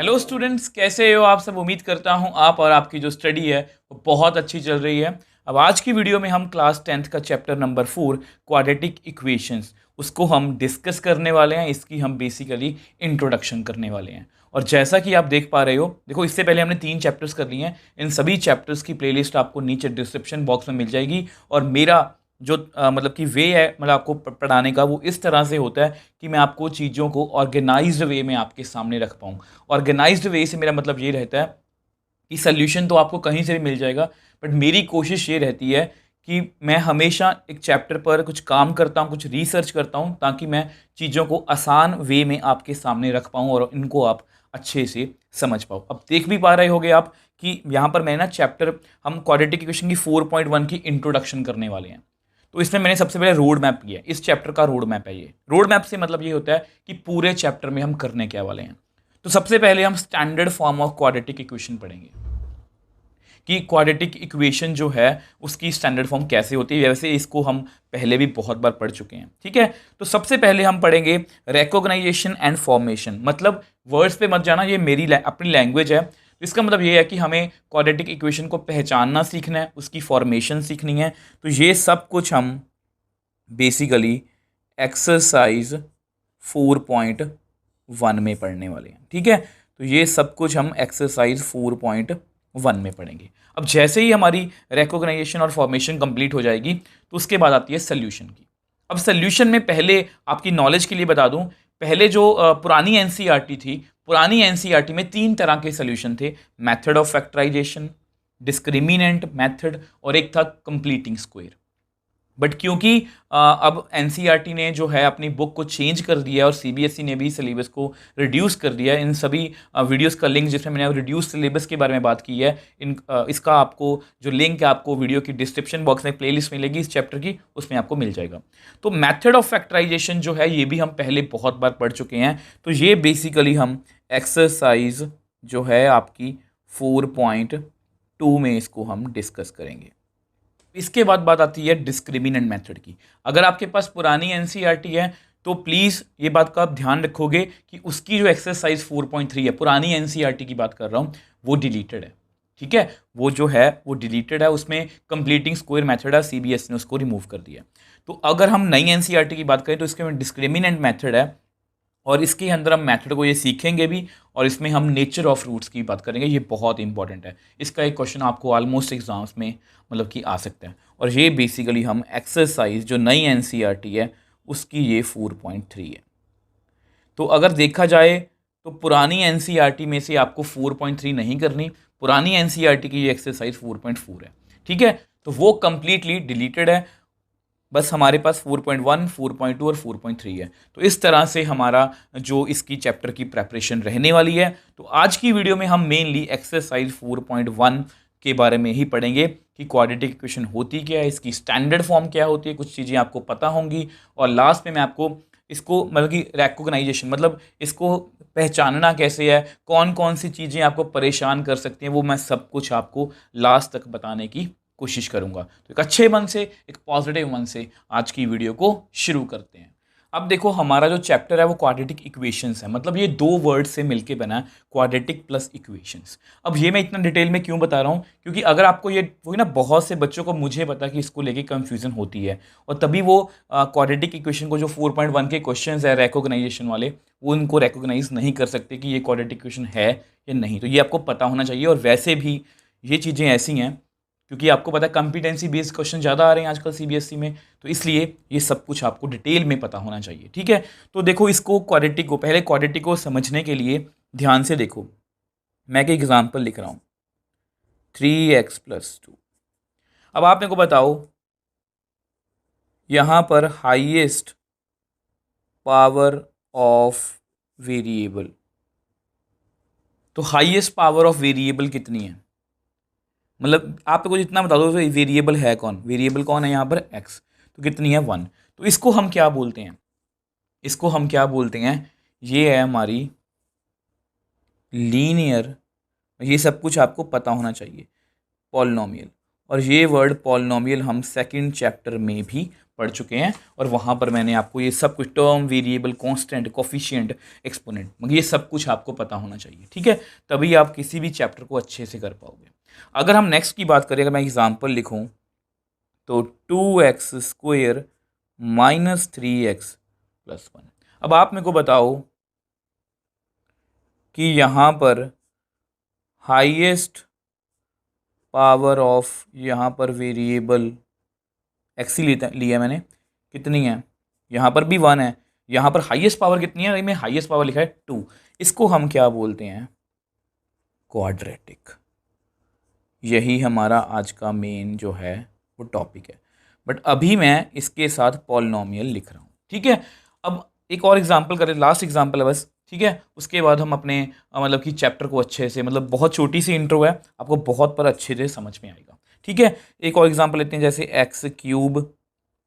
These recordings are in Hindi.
हेलो स्टूडेंट्स, कैसे हो आप सब। उम्मीद करता हूं आप और आपकी जो स्टडी है वो बहुत अच्छी चल रही है। अब आज की वीडियो में हम क्लास 10th का चैप्टर नंबर 4 क्वाड्रेटिक इक्वेशंस उसको हम डिस्कस करने वाले हैं। इसकी हम बेसिकली इंट्रोडक्शन करने वाले हैं। और जैसा कि आप देख पा रहे हो, देखो इससे पहले हमने 3 चैप्टर्स कर लिए हैं। इन सभी चैप्टर्स की प्लेलिस्ट आपको नीचे डिस्क्रिप्शन बॉक्स में मिल जाएगी। और मेरा जो मतलब कि वे है, मतलब आपको पढ़ाने का, वो इस तरह से होता है कि मैं आपको चीज़ों को ऑर्गेनाइज्ड वे में आपके सामने रख पाऊँ। ऑर्गेनाइज्ड वे से मेरा मतलब ये रहता है कि सल्यूशन तो आपको कहीं से भी मिल जाएगा, बट मेरी कोशिश ये रहती है कि मैं हमेशा एक चैप्टर पर कुछ काम करता हूँ, कुछ रिसर्च करता हूँ, ताकि मैं चीज़ों को आसान वे में आपके सामने रख पाऊँ और इनको आप अच्छे से समझ पाओ। अब देख भी पा रहे होगे आप कि यहाँ पर मैंने ना चैप्टर, हम क्वाड्रेटिक इक्वेशन की 4.1 की इंट्रोडक्शन करने वाले हैं। तो इसमें मैंने सबसे पहले रोड मैप किया। इस चैप्टर का रोड मैप है ये। रोड मैप से मतलब ये होता है कि पूरे चैप्टर में हम करने क्या वाले हैं। तो सबसे पहले हम standard form of quadratic equation पढ़ेंगे कि क्वाड्रेटिक इक्वेशन जो है उसकी स्टैंडर्ड फॉर्म कैसे होती है। वैसे इसको हम पहले भी बहुत बार पढ़ चुके हैं, ठीक है। तो सबसे पहले हम पढ़ेंगे रिकॉग्नाइजेशन एंड फॉर्मेशन। मतलब वर्ड्स पे मत जाना, ये मेरी अपनी लैंग्वेज है। तो इसका मतलब ये है कि हमें क्वाड्रेटिक इक्वेशन को पहचानना सीखना है, उसकी फॉर्मेशन सीखनी है। तो ये सब कुछ हम बेसिकली एक्सरसाइज 4.1 में पढ़ने वाले हैं, ठीक है। तो ये सब कुछ हम एक्सरसाइज 4.1 में पढ़ेंगे। अब जैसे ही हमारी रिकॉग्नाइजेशन और फॉर्मेशन कंप्लीट हो जाएगी तो उसके बाद आती है सोल्यूशन की। अब सोल्यूशन में पहले आपकी नॉलेज के लिए बता दूं, पहले जो पुरानी एनसीईआरटी थी, पुरानी एनसीईआरटी में 3 तरह के सोल्यूशन थे। Method of factorization, discriminant method और एक था कंप्लीटिंग स्क्वायर। बट क्योंकि अब एनसीईआरटी ने जो है अपनी बुक को चेंज कर दिया और सीबीएसई ने भी सिलेबस को रिड्यूस कर दिया। इन सभी वीडियोस का लिंक, जिसमें मैंने रिड्यूस सिलेबस के बारे में बात की है, इसका आपको जो लिंक है आपको वीडियो की डिस्क्रिप्शन बॉक्स में प्लेलिस्ट मिलेगी इस चैप्टर की, उसमें आपको मिल जाएगा। तो मेथड ऑफ फैक्टराइजेशन जो है ये भी हम पहले बहुत बार पढ़ चुके हैं। तो ये बेसिकली हम एक्सरसाइज जो है आपकी 4.2 में इसको हम डिस्कस करेंगे। इसके बाद बात आती है डिस्क्रिमिनेंट मेथड की। अगर आपके पास पुरानी एनसीईआरटी है तो प्लीज़ ये बात का आप ध्यान रखोगे कि उसकी जो एक्सरसाइज 4.3 है, पुरानी एनसीईआरटी की बात कर रहा हूँ, वो डिलीटेड है, ठीक है। वो जो है वो डिलीटेड है, उसमें कंप्लीटिंग स्क्वायर मेथड है, सीबीएसई ने उसको रिमूव कर दिया। तो अगर हम नई एनसीईआरटी की बात करें तो इसके में डिस्क्रिमिनेंट मेथड है, और इसके अंदर हम मेथड को ये सीखेंगे भी, और इसमें हम नेचर ऑफ रूट्स की बात करेंगे। ये बहुत इंपॉर्टेंट है। इसका एक क्वेश्चन आपको ऑलमोस्ट एग्जाम्स में मतलब कि आ सकता है। और ये बेसिकली हम एक्सरसाइज जो नई एनसीईआरटी है उसकी ये 4.3 है। तो अगर देखा जाए तो पुरानी एनसीईआरटी में से आपको 4.3 नहीं करनी, पुरानी एनसीईआरटी की ये एक्सरसाइज 4.4 है, ठीक है। तो वो कंप्लीटली डिलीटेड है। बस हमारे पास 4.1, 4.2 और 4.3 है। तो इस तरह से हमारा जो इसकी चैप्टर की प्रेपरेशन रहने वाली है। तो आज की वीडियो में हम मेनली एक्सरसाइज 4.1 के बारे में ही पढ़ेंगे कि क्वाड्रेटिक इक्वेशन होती क्या है, इसकी स्टैंडर्ड फॉर्म क्या होती है, कुछ चीज़ें आपको पता होंगी। और लास्ट में मैं आपको इसको मतलब कि रिकॉग्नाइजेशन, मतलब इसको पहचानना कैसे है, कौन कौन सी चीज़ें आपको परेशान कर सकती हैं, वो मैं सब कुछ आपको लास्ट तक बताने की कोशिश करूंगा। तो एक अच्छे मन से, एक पॉजिटिव मन से आज की वीडियो को शुरू करते हैं। अब देखो हमारा जो चैप्टर है वो क्वाड्रेटिक इक्वेशंस है। मतलब ये 2 वर्ड से मिलके बना है, क्वाड्रेटिक प्लस इक्वेशंस। अब ये मैं इतना डिटेल में क्यों बता रहा हूँ, क्योंकि अगर आपको ये वही ना, बहुत से बच्चों को मुझे पता कि इसको लेके कंफ्यूजन होती है, और तभी वो क्वाड्रेटिक इक्वेशन को जो 4.1 के क्वेश्चन है रिकॉग्नाइजेशन वाले, वो उनको रिकॉग्नाइज नहीं कर सकते कि ये क्वाड्रेटिक इक्वेशन है या नहीं। तो ये आपको पता होना चाहिए। और वैसे भी ये चीज़ें ऐसी हैं क्योंकि आपको पता है कॉम्पिटेंसी बेस्ड क्वेश्चन ज़्यादा आ रहे हैं आजकल सीबीएसई में, तो इसलिए ये सब कुछ आपको डिटेल में पता होना चाहिए, ठीक है। तो देखो इसको क्वाड्रेटिक को, पहले क्वाड्रेटिक को समझने के लिए ध्यान से देखो। मैं एक एग्जाम्पल लिख रहा हूँ, 3x+2। अब आप मेरे को बताओ, यहाँ पर हाईएस्ट पावर ऑफ वेरिएबल, तो हाईएस्ट पावर ऑफ वेरिएबल कितनी है? मतलब आप मेरे को जितना बता दो, वेरिएबल है कौन, वेरिएबल कौन है यहाँ पर x, तो कितनी है 1। तो इसको हम क्या बोलते हैं, इसको हम क्या बोलते हैं, ये है हमारी लीनियर, ये सब कुछ आपको पता होना चाहिए, पॉलिनोमियल। और ये वर्ड पॉलिनोमियल हम सेकंड चैप्टर में भी पढ़ चुके हैं, और वहाँ पर मैंने आपको ये सब कुछ term, variable, constant, coefficient, exponent, मगर ये सब कुछ आपको पता होना चाहिए, ठीक है, तभी आप किसी भी चैप्टर को अच्छे से कर पाओगे। अगर हम नेक्स्ट की बात करें, अगर मैं एग्जाम्पल लिखूँ तो 2x² माइनस 3x+1। अब आप मेरे को बताओ कि यहाँ पर हाईएस्ट पावर ऑफ यहाँ पर वेरिएबल एक्स ही लिया मैंने, कितनी है, यहाँ पर भी 1 है, यहाँ पर हाईएस्ट पावर कितनी है, में हाईएस्ट पावर लिखा है 2। इसको हम क्या बोलते हैं, क्वाड्रेटिक। यही हमारा आज का मेन जो है वो टॉपिक है, बट अभी मैं इसके साथ पॉलिनोमियल लिख रहा हूँ, ठीक है। अब एक और एग्जांपल करें, लास्ट एग्जांपल है बस, ठीक है, उसके बाद हम अपने मतलब कि चैप्टर को अच्छे से, मतलब बहुत छोटी सी इंट्रो है, आपको बहुत पर अच्छे से समझ में आएगा, ठीक है। एक और एग्जांपल लेते हैं, जैसे x³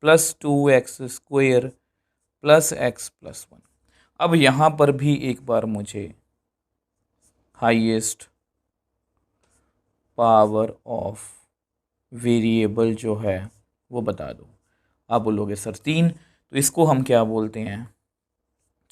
+ 2x² + x+1। अब यहाँ पर भी एक बार मुझे हाईएस्ट पावर ऑफ वेरिएबल जो है वो बता दो। आप बोलोगे सर 3, तो इसको हम क्या बोलते हैं,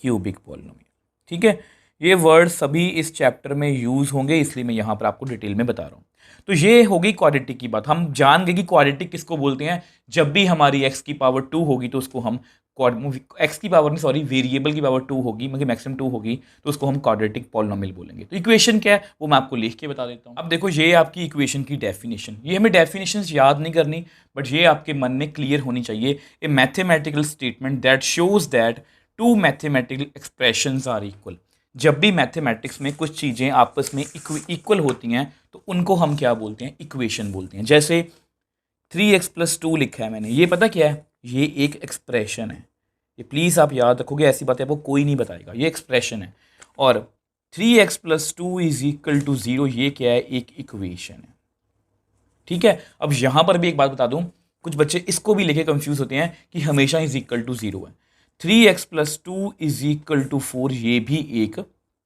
क्यूबिक पॉलिनोमियल, ठीक है। ये वर्ड सभी इस चैप्टर में यूज़ होंगे, इसलिए मैं यहाँ पर आपको डिटेल में बता रहा हूँ। तो ये होगी क्वाड्रेटिक की बात। हम जान गए कि क्वाड्रेटिक किसको बोलते हैं, जब भी हमारी x² होगी तो उसको हम वेरिएबल की पावर 2 होगी, मतलब मैक्सिमम 2 होगी, तो उसको हम क्वाड्रेटिक पॉलिनोमियल बोलेंगे। तो इक्वेशन क्या है वो मैं आपको लिख के बता देता हूँ। अब देखो, ये आपकी इक्वेशन की डेफिनेशन, ये हमें डेफिनेशन याद नहीं करनी, बट ये आपके मन में क्लियर होनी चाहिए। A mathematical statement that shows that two mathematical expressions are equal. जब भी मैथमेटिक्स में कुछ चीज़ें आपस में इक्वल होती हैं तो उनको हम क्या बोलते हैं, इक्वेशन बोलते हैं। जैसे 3x+2 लिखा है मैंने, ये पता क्या है, ये एक एक्सप्रेशन है। ये प्लीज़ आप याद रखोगे, ऐसी बातें आपको कोई नहीं बताएगा, ये एक्सप्रेशन है। और 3x+2 = 0, ये क्या है, एक इक्वेशन है, ठीक है। अब यहाँ पर भी एक बात बता दूँ, कुछ बच्चे इसको भी लेके कंफ्यूज होते हैं कि हमेशा = 0 है। 3x+2 = 4, ये भी एक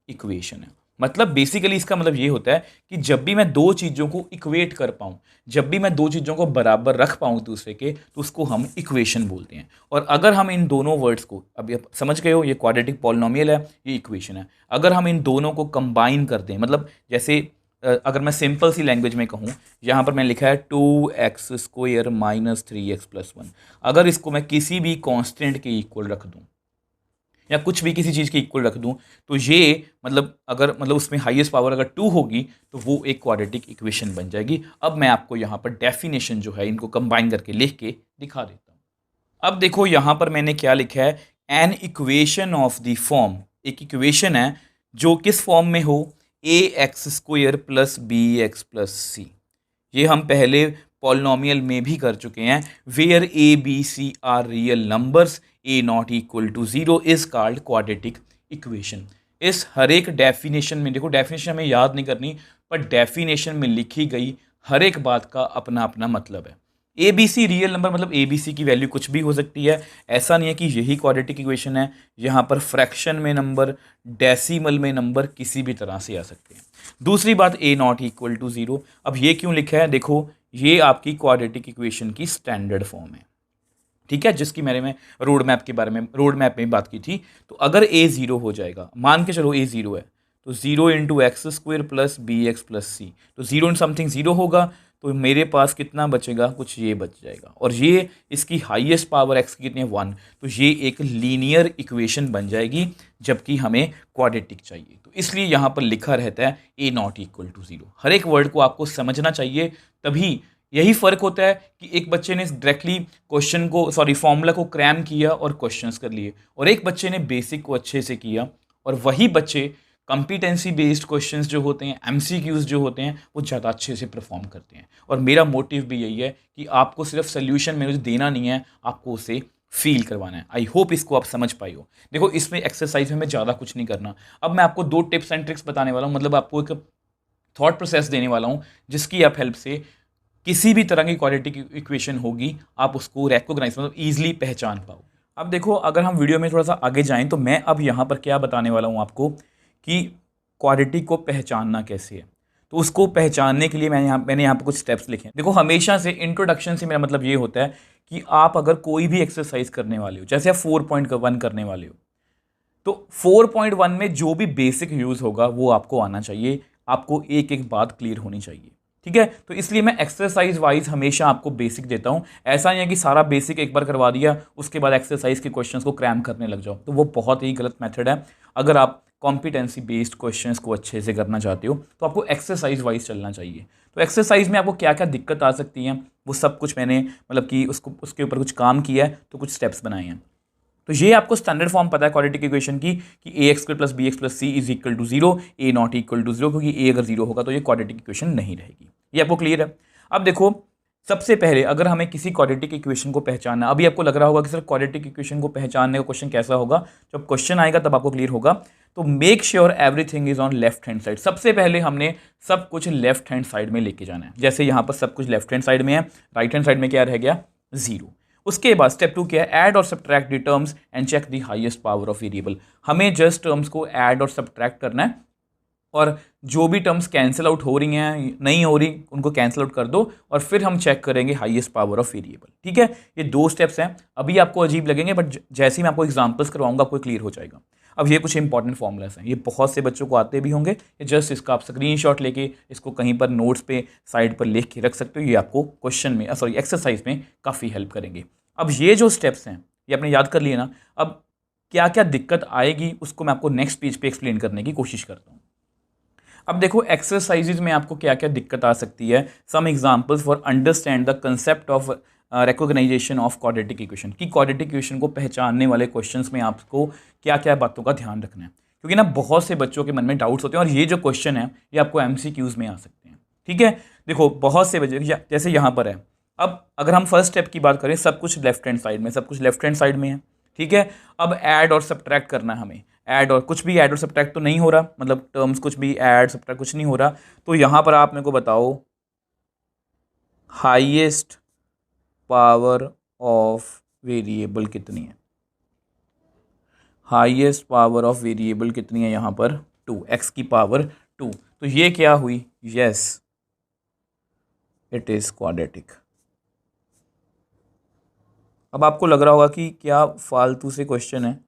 इक्वेशन है। मतलब बेसिकली इसका मतलब ये होता है कि जब भी मैं दो चीज़ों को इक्वेट कर पाऊँ, जब भी मैं दो चीज़ों को बराबर रख पाऊँ दूसरे के, तो उसको हम इक्वेशन बोलते हैं। और अगर हम इन दोनों वर्ड्स को, अब आप समझ गए हो, ये क्वाड्रेटिक पॉलिनोमियल है, ये इक्वेशन है, अगर हम इन दोनों को कंबाइन कर दें, मतलब जैसे अगर मैं सिंपल सी लैंग्वेज में कहूँ, यहाँ पर मैंने लिखा है 2x² माइनस 3x+1। अगर इसको मैं किसी भी कांस्टेंट के इक्वल रख दूँ या कुछ भी किसी चीज़ के इक्वल रख दूँ, तो ये मतलब उसमें हाईएस्ट पावर अगर 2 होगी तो वो एक क्वाड्रेटिक इक्वेशन बन जाएगी। अब मैं आपको यहाँ पर डेफिनेशन जो है इनको कंबाइन करके लिख के दिखा देता हूँ। अब देखो यहाँ पर मैंने क्या लिखा है, an equation of the form, एक इक्वेशन है जो किस फॉर्म में हो, ax² + bx+c। ये हम पहले पॉलिनोमियल में भी कर चुके हैं, where a b c are real numbers, a not = 0 is called quadratic equation. इस हर एक डेफिनेशन में, देखो डेफिनेशन हमें याद नहीं करनी, पर डेफिनेशन में लिखी गई हर एक बात का अपना अपना मतलब है। A B C real number, मतलब ए बी सी की वैल्यू कुछ भी हो सकती है, ऐसा नहीं है कि यही क्वाड्रेटिक इक्वेशन है। यहाँ पर फ्रैक्शन में नंबर, डेसिमल में नंबर, किसी भी तरह से आ सकते हैं। दूसरी बात, a not = 0। अब ये क्यों लिखा है, देखो ये आपकी क्वाड्रेटिक इक्वेशन की स्टैंडर्ड फॉर्म है, ठीक है, जिसकी मैं रोड मैप में बात की थी। तो अगर a 0 हो जाएगा, मान के चलो a 0 है, तो 0 × x² + bx+c, तो 0 समथिंग 0 होगा, तो मेरे पास कितना बचेगा, कुछ ये बच जाएगा। और ये इसकी हाईएस्ट पावर x की कितनी है, 1, तो ये एक लीनियर इक्वेशन बन जाएगी, जबकि हमें क्वाड्रेटिक चाहिए। तो इसलिए यहाँ पर लिखा रहता है a not = 0। हर एक वर्ड को आपको समझना चाहिए, तभी यही फ़र्क होता है कि एक बच्चे ने डायरेक्टली क्वेश्चन को, फॉर्मूला को क्रैम किया और क्वेश्चंस कर लिए, और एक बच्चे ने बेसिक को अच्छे से किया। और वही बच्चे कॉम्पिटेंसी बेस्ड क्वेश्चंस जो होते हैं, एमसीक्यूज जो होते हैं, वो ज़्यादा अच्छे से परफॉर्म करते हैं। और मेरा मोटिव भी यही है कि आपको सिर्फ सोल्यूशन मेरे देना नहीं है, आपको उसे फील करवाना है। आई होप इसको आप समझ पाई हो। देखो इसमें एक्सरसाइज में हमें ज़्यादा कुछ नहीं करना। अब मैं आपको 2 टिप्स एंड ट्रिक्स बताने वाला हूँ, मतलब आपको एक थॉट प्रोसेस देने वाला हूँ, जिसकी आप हेल्प से किसी भी तरह की क्वाड्रेटिक इक्वेशन होगी, आप उसको रिकॉग्नाइज, मतलब ईजिली पहचान पाओ। अब देखो, अगर हम वीडियो में थोड़ा सा आगे जाएं, तो मैं अब यहाँ पर क्या बताने वाला हूँ आपको कि क्वाड्रेटिक को पहचानना कैसे है। तो उसको पहचानने के लिए मैंने यहाँ पर कुछ स्टेप्स लिखे हैं। देखो, हमेशा से इंट्रोडक्शन से मेरा मतलब ये होता है कि आप अगर कोई भी एक्सरसाइज करने वाले हो, जैसे आप 4.1 करने वाले हो, तो 4.1 में जो भी बेसिक यूज होगा वो आपको आना चाहिए, आपको एक एक बात क्लियर होनी चाहिए। ठीक है, तो इसलिए मैं एक्सरसाइज वाइज हमेशा आपको बेसिक देता हूं। ऐसा नहीं है कि सारा बेसिक एक बार करवा दिया उसके बाद एक्सरसाइज के क्वेश्चंस को क्रैम करने लग जाओ, तो वो बहुत ही गलत मेथड है। अगर आप कॉम्पिटेंसी बेस्ड क्वेश्चंस को अच्छे से करना चाहते हो तो आपको एक्सरसाइज वाइज चलना चाहिए। तो एक्सरसाइज में आपको क्या क्या दिक्कत आ सकती है वो सब कुछ मैंने मतलब कि उसके ऊपर कुछ काम किया है, तो कुछ स्टेप्स बनाए हैं। तो ये आपको स्टैंडर्ड फॉर्म पता है क्वाड्रेटिक इक्वेशन की कि a x square plus b x plus c is equal to zero, a not equal to zero, क्योंकि ए अगर जीरो होगा तो ये क्वाड्रेटिक इक्वेशन नहीं रहेगी। ये आपको क्लियर है। अब देखो, सबसे पहले अगर हमें किसी क्वाड्रेटिक इक्वेशन को पहचानना, अभी आपको लग रहा होगा कि सर क्वाड्रेटिक इक्वेशन को पहचानने का क्वेश्चन कैसा होगा, जब क्वेश्चन आएगा तब आपको क्लियर होगा। तो make sure everything is on left hand side. सबसे पहले हमने सब कुछ लेफ्ट हैंड साइड में लेके जाना है। जैसे यहाँ पर सब कुछ लेफ्ट हैंड साइड में है, राइट हैंड साइड में क्या रह गया, जीरो। उसके बाद स्टेप 2 क्या है, ऐड और subtract the terms and check the highest power of variable. हमें जस्ट टर्म्स को ऐड और सब्ट्रैक्ट करना है, और जो भी टर्म्स कैंसिल आउट हो रही हैं, नहीं हो रही, उनको कैंसिल आउट कर दो, और फिर हम चेक करेंगे हाईएस्ट पावर ऑफ वेरिएबल। ठीक है, ये 2 स्टेप्स हैं। अभी आपको अजीब लगेंगे, बट जैसे ही मैं आपको एग्जांपल्स करवाऊंगा आपको क्लियर हो जाएगा। अब ये कुछ इंपॉर्टेंट फॉर्मूलाज हैं, ये बहुत से बच्चों को आते भी होंगे। ये जस्ट इसका आप स्क्रीनशॉट लेके इसको कहीं पर नोट्स पे साइड पर लिख के रख सकते हो। ये आपको क्वेश्चन में सॉरी एक्सरसाइज में काफ़ी हेल्प करेंगे। अब ये जो स्टेप्स हैं ये आपने याद कर लिए ना। अब क्या क्या दिक्कत आएगी उसको मैं आपको नेक्स्ट पेज पे एक्सप्लेन करने की कोशिश करता हूँ। अब देखो, एक्सरसाइजेज में आपको क्या क्या दिक्कत आ सकती है। Some examples for understand the concept of recognization of quadratic equation, की क्वाड्रेटिक इक्वेशन को पहचानने वाले क्वेश्चंस में आपको क्या क्या बातों का ध्यान रखना है, क्योंकि ना बहुत से बच्चों के मन में डाउट्स होते हैं, और ये जो क्वेश्चन है ये आपको MCQs में आ सकते हैं। ठीक है, देखो बहुत से बच्चे जैसे यहाँ पर है। अब अगर हम फर्स्ट स्टेप की बात करें, सब कुछ लेफ्ट हैंड साइड में, सब कुछ लेफ्ट हैंड साइड में है। ठीक है, अब ऐड और सब्ट्रैक्ट करना है हमें। ऐड और कुछ भी ऐड और सब्ट्रैक्ट तो नहीं हो रहा, मतलब टर्म्स कुछ भी ऐड सब्ट्रैक्ट कुछ नहीं हो रहा। तो यहाँ पर आप मेरे को बताओ हाईएस्ट पावर ऑफ वेरिएबल कितनी है। हाईएस्ट पावर ऑफ वेरिएबल कितनी है यहाँ पर, 2, x की पावर 2। तो ये क्या हुई, यस इट इज क्वाड्रेटिक। अब आपको लग रहा होगा कि क्या फालतू से क्वेश्चन है,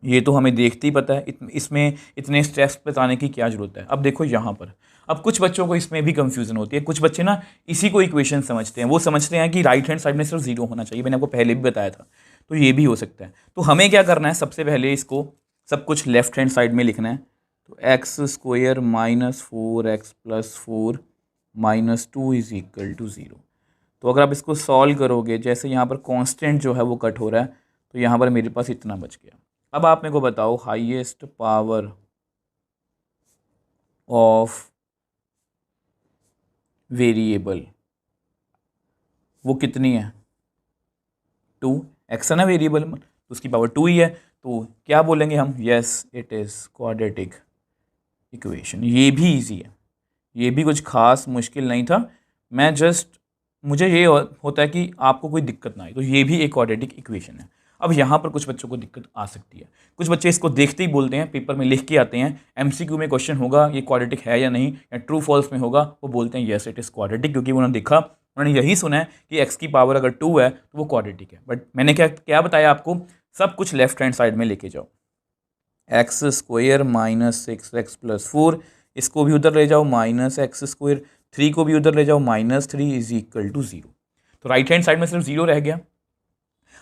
ये तो हमें देखते ही पता है, इसमें इतने स्टेप्स बताने की क्या जरूरत है। अब देखो यहाँ पर, अब कुछ बच्चों को इसमें भी कंफ्यूजन होती है। कुछ बच्चे ना इसी को इक्वेशन समझते हैं, वो समझते हैं कि राइट हैंड साइड में सिर्फ जीरो होना चाहिए। मैंने आपको पहले भी बताया था, तो ये भी हो सकता है। तो हमें क्या करना है, सबसे पहले इसको सब कुछ लेफ्ट हैंड साइड में लिखना है। तो X square minus 4x plus 4 minus 2 is equal to 0। तो अगर आप इसको सॉल्व करोगे, जैसे यहाँ पर कॉन्स्टेंट जो है वो कट हो रहा है, तो यहाँ पर मेरे पास इतना बच गया। अब आप मेरे को बताओ हाईएस्ट पावर ऑफ वेरिएबल वो कितनी है, 2। एक्स है ना वेरिएबल, तो उसकी पावर 2 ही है। तो क्या बोलेंगे हम, yes it is quadratic equation. ये भी इजी है, ये भी कुछ खास मुश्किल नहीं था। मैं जस्ट मुझे ये होता है कि आपको कोई दिक्कत ना आए, तो ये भी एक क्वाड्रेटिक इक्वेशन है। अब यहाँ पर कुछ बच्चों को दिक्कत आ सकती है। कुछ बच्चे इसको देखते ही बोलते हैं, पेपर में लिख के आते हैं, MCQ में क्वेश्चन होगा ये क्वाड्रेटिक है या नहीं, या ट्रू फॉल्स में होगा, वो बोलते हैं यस इट इज़ क्वाड्रेटिक, क्योंकि उन्होंने देखा, उन्होंने यही सुना है कि x की पावर अगर 2 है तो वो क्वाड्रेटिक है। बट मैंने क्या क्या बताया आपको, सब कुछ लेफ्ट हैंड साइड में लेके जाओ। X square minus 6x plus 4, इसको भी उधर ले जाओ, माइनस एक्स स्क्वायर, 3 को भी उधर ले जाओ, माइनस 3 इज इक्वल टू 0। तो राइट हैंड साइड में सिर्फ 0 रह गया।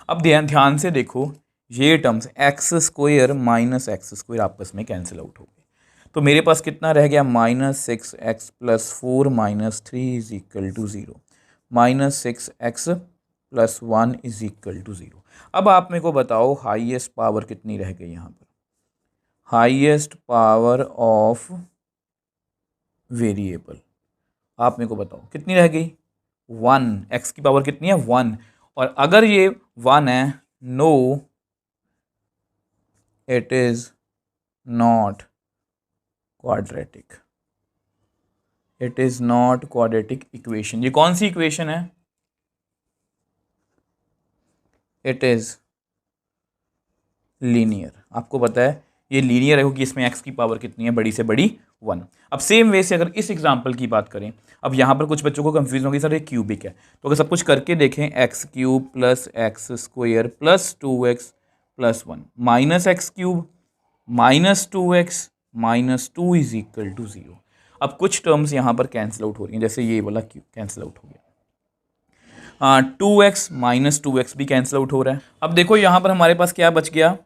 अब ध्यान से देखो, ये terms x square minus x square आपस में कैंसिल आउट हो गए, तो मेरे पास कितना रह गया, minus 6x plus 4 minus 3 is equal to 0, minus 6x plus 1 is equal to 0। अब आप मेरे को बताओ हाईएस्ट पावर कितनी रह गई यहाँ पर, हाईएस्ट पावर ऑफ वेरिएबल आप मेरे को बताओ कितनी रह गई, 1। x की पावर कितनी है, 1। और अगर ये 1 है, no it is not quadratic, it is not quadratic equation. ये कौन सी इक्वेशन है, इट इज लीनियर। आपको पता है ये लीनियर है क्योंकि इसमें x की पावर कितनी है, बड़ी से बड़ी 1। अब सेम वे से अगर इस एग्जांपल की बात करें, अब यहाँ पर कुछ बच्चों को कंफ्यूजन होगी सर ये क्यूबिक है, तो अगर सब कुछ करके देखें X cube plus X square plus 2x plus 1 minus X cube minus 2x minus 2 is equal to 0। अब कुछ टर्म्स यहाँ पर कैंसिल आउट हो रही हैं, जैसे ये वाला क्यूब कैंसिल आउट हो गया, 2x माइनस 2x भी कैंसिल आउट हो रहा है। अब देखो यहाँ पर हमारे पास क्या बच गया,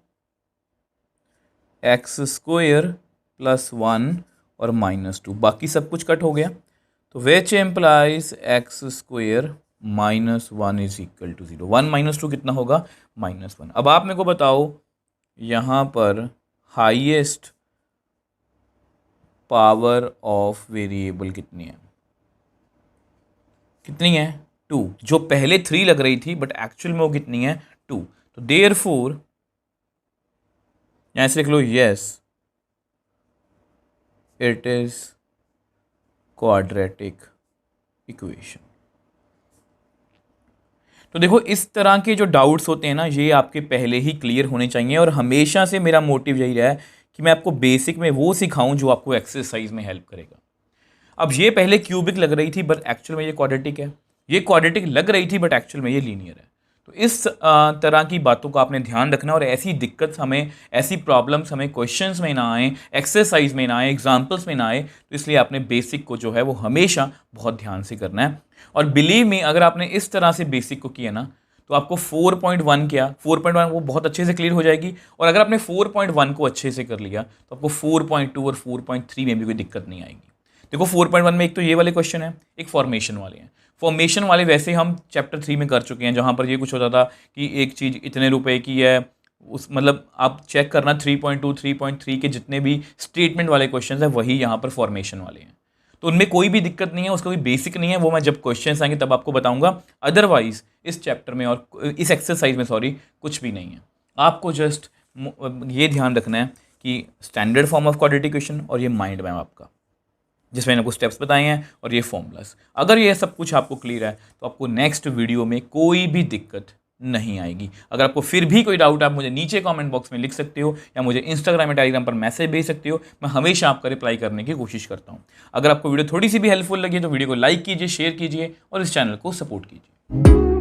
एक्स स्क्वायर प्लस 1 और माइनस 2, बाकी सब कुछ कट हो गया। तो which employs X square minus 1 is equal to 0। 1 minus 2 कितना होगा, -1। अब आप मेरे को बताओ यहाँ पर हाईएस्ट पावर ऑफ वेरिएबल कितनी है, कितनी है 2। जो पहले 3 लग रही थी बट एक्चुअल में वो कितनी है 2। तो देयरफॉर यहां से लिख लो yes it is quadratic equation. तो देखो इस तरह के जो डाउट्स होते हैं ना, ये आपके पहले ही क्लियर होने चाहिए, और हमेशा से मेरा मोटिव यही रहा है कि मैं आपको बेसिक में वो सिखाऊं जो आपको एक्सरसाइज में हेल्प करेगा। अब ये पहले क्यूबिक लग रही थी बट एक्चुअल में ये क्वाड्रेटिक है, ये क्वाड्रेटिक लग रही थी बट एक्चुअल में ये लीनियर है। तो इस तरह की बातों का आपने ध्यान रखना, और ऐसी दिक्कत हमें, ऐसी प्रॉब्लम्स हमें क्वेश्चंस में ना आए, एक्सरसाइज में ना आए, एग्जाम्पल्स में ना आए। तो इसलिए आपने बेसिक को जो है वो हमेशा बहुत ध्यान से करना है। और बिलीव मी, अगर आपने इस तरह से बेसिक को किया ना तो आपको 4.1 क्या 4.1 वो बहुत अच्छे से क्लियर हो जाएगी। और अगर आपने 4.1 को अच्छे से कर लिया तो आपको 4.2 और 4.3 में भी कोई दिक्कत नहीं आएगी। देखो 4.1 में एक तो ये वाले क्वेश्चन है, एक फॉर्मेशन वाले हैं। फॉर्मेशन वाले वैसे हम चैप्टर 3 में कर चुके हैं, जहाँ पर ये कुछ होता था कि एक चीज़ इतने रुपए की है, उस मतलब आप चेक करना 3.2 3.3 के जितने भी स्टेटमेंट वाले क्वेश्चन है वही यहाँ पर फॉर्मेशन वाले हैं। तो उनमें कोई भी दिक्कत नहीं है, उसका कोई बेसिक नहीं है, वो मैं जब क्वेश्चन आएंगे तब आपको बताऊंगा। अदरवाइज इस चैप्टर में और इस एक्सरसाइज में कुछ भी नहीं है। आपको जस्ट ये ध्यान रखना है कि standard form of quadratic equation और ये माइंड मैप आपका, जिसमें मैंने आपको स्टेप्स बताए हैं, और ये फॉर्मूलास। अगर ये सब कुछ आपको क्लियर है तो आपको नेक्स्ट वीडियो में कोई भी दिक्कत नहीं आएगी। अगर आपको फिर भी कोई डाउट, आप मुझे नीचे कमेंट बॉक्स में लिख सकते हो या मुझे इंस्टाग्राम या टेलीग्राम पर मैसेज भेज सकते हो। मैं हमेशा आपका रिप्लाई करने की कोशिश करता हूँ। अगर आपको वीडियो थोड़ी सी भी हेल्पफुल लगी तो वीडियो को लाइक कीजिए, शेयर कीजिए और इस चैनल को सपोर्ट कीजिए।